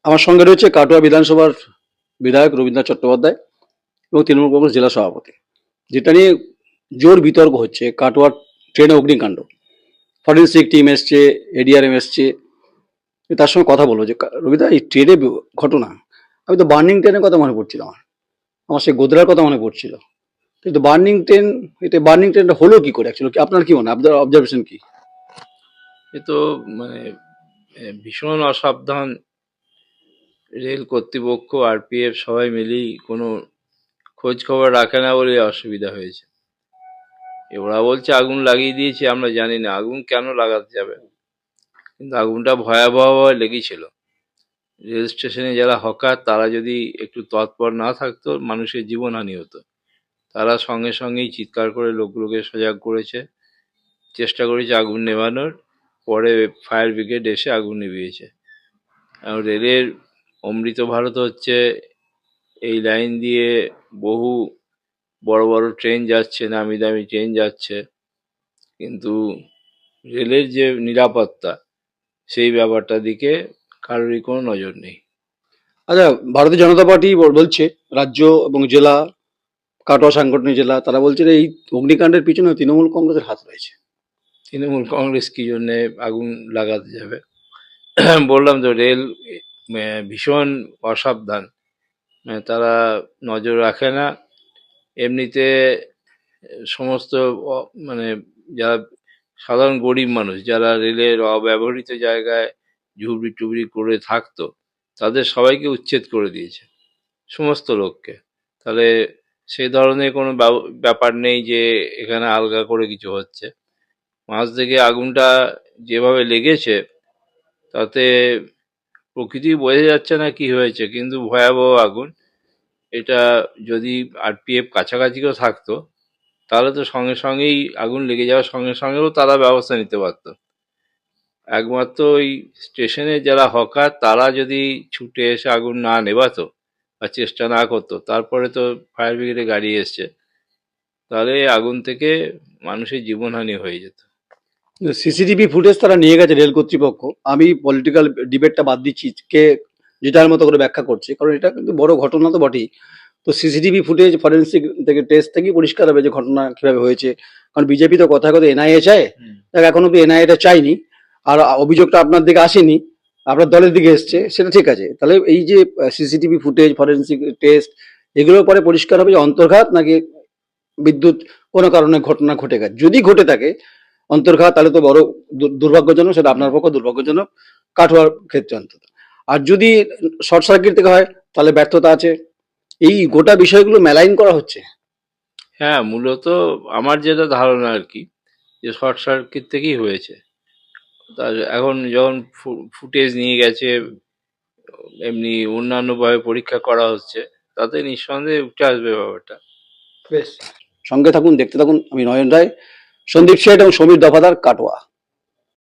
আমার সঙ্গে রয়েছে কাটোয়া বিধানসভার বিধায়ক রবীন্দ্রনাথ চট্টোপাধ্যায় এবং তৃণমূল কংগ্রেস জেলা সভাপতি। যেটা নিয়ে জোর বিতর্ক হচ্ছে কাটোয়ার ট্রেনে অগ্নিকাণ্ড। ফরেন্সিক টিম এসছে, এডিআরএম এসছে, তার সঙ্গে কথা বলবো যে রবিদা এই ট্রেনে ঘটনা, আমি তো বার্নিং ট্রেনের কথা মনে পড়ছিল, আমার আমার সেই গোদরার কথা মনে পড়ছিল। কিন্তু বার্নিং ট্রেন, এটা বার্নিং ট্রেনটা হলো কি করে অ্যাকচুয়ালি, আপনার কি মনে হয়, আপনার অবজারভেশন কি? এ তো মানে ভীষণ অসাবধান রেল কর্তৃপক্ষ, আরপিএফ সবাই মিলেই কোনো খোঁজ খবর রাখে না বলে অসুবিধা হয়েছে। ওরা বলছে আগুন লাগিয়ে দিয়েছে, আমরা জানি না আগুন কেন লাগাতে যাবে, কিন্তু আগুনটা ভয়াবহ লেগেছিল। রেল স্টেশনে যারা হকার তারা যদি একটু তৎপর না থাকতো মানুষের জীবনহানি হতো। তারা সঙ্গে সঙ্গেই চিৎকার করে লোকগুলোকে সজাগ করেছে, চেষ্টা করেছে আগুন নেভানোর। পরে ফায়ার ব্রিগেড এসে আগুন নিভিয়েছে। আর রেলের অমৃত ভারত হচ্ছে, এই লাইন দিয়ে বহু বড় বড় ট্রেন যাচ্ছে, নামি দামি ট্রেন যাচ্ছে, কিন্তু রেলের যে নিরাপত্তা সেই ব্যাপারটার দিকে কারোরই কোনো নজর নেই। আচ্ছা, ভারতীয় জনতা পার্টি বলছে, রাজ্য এবং জেলা, কাটোয়া সাংগঠনিক জেলা, তারা বলছে যে এই অগ্নিকাণ্ডের পিছনে তৃণমূল কংগ্রেসের হাত রয়েছে। তৃণমূল কংগ্রেস কি জন্যে আগুন লাগাতে যাবে? বললাম তো, রেল ভীষণ অসাবধান। তারা নজর রাখে না। এমনিতে সমস্ত মানে যারা সাধারণ গরিব মানুষ, যারা রেলের অব্যবহৃত জায়গায় ঝুবড়ি টুবড়ি করে থাকতো, তাদের সবাইকে উচ্ছেদ করে দিয়েছে, সমস্ত লোককে। তাহলে সেই ধরনের কোনো ব্যাপার নেই যে এখানে আলগা করে কিছু হচ্ছে। মাঝ থেকে আগুনটা যেভাবে লেগেছে তাতে প্রকৃতি বোঝা যাচ্ছে না কি হয়েছে, কিন্তু ভয়াবহ আগুন। এটা যদি আরপিএফ কাছাকাছিও থাকতো তাহলে তো সঙ্গে সঙ্গেই আগুন লেগে যাওয়ার সঙ্গে সঙ্গেও তারা ব্যবস্থা নিতে পারতো। একমাত্র ওই স্টেশনে যারা হকার তারা যদি ছুটে এসে আগুন না নেভাতো বা চেষ্টা না করতো, তারপরে তো ফায়ার ব্রিগেডে গাড়ি এসছে, তাহলে আগুন থেকে মানুষের জীবনহানি হয়ে যেত। সিসিটিভি ফুটেজ তারা নিয়ে গেছে রেল কর্তৃপক্ষ। আমি পলিটিক্যাল ডিবেটটা বাদ দিচ্ছি, কে যেটার মতো করে ব্যাখ্যা করছে, কারণ এটা কিন্তু বড় ঘটনা তো বটেই। তো সিসিটিভি ফুটেজ, ফরেন্সিক থেকে টেস্ট থেকেই পরিষ্কার হবে যে ঘটনা কিভাবে হয়েছে। কারণ বিজেপি তো কথা কথা এনআইএ চায়, দেখ এখন অব্দি এনআইএটা চাইনি, আর অভিযোগটা আপনার দিকে আসেনি, আপনার দলের দিকে এসছে, সেটা ঠিক আছে। তাহলে এই যে সিসিটিভি ফুটেজ, ফরেন্সিক টেস্ট, এগুলোর পরে পরিষ্কার হবে যে অন্তর্ঘাত নাকি বিদ্যুৎ কোনো কারণে ঘটনা ঘটে গেছে। যদি ঘটে থাকে অন্তর্ঘাত, তাহলে তো বড় দুর্ভাগ্যজনক, সেটা আপনার পক্ষে দুর্ভাগ্যজনক, কাটোয়ার ক্ষেত্রে অন্তত। আর যদি শর্ট সার্কিট থেকে হয় তাহলে ব্যর্থতা আছে। এই গোটা বিষয়গুলো মেলাইন করা হচ্ছে। হ্যাঁ, মূলত আমার যেটা ধারণা আর কি, যে শর্ট সার্কিট থেকেই হয়েছে। তার এখন যখন ফুটেজ নিয়ে গেছে, এমনি অন্যান্যভাবে পরীক্ষা করা হচ্ছে, তাতে নিঃসন্দেহে উঠে আসবে ব্যাপারটা। বেশ, সঙ্গে থাকুন, দেখতে থাকুন। আমি নয়ন রায়, সন্দীপ শেঠ এবং সমীর দফাদার, কাটোয়া।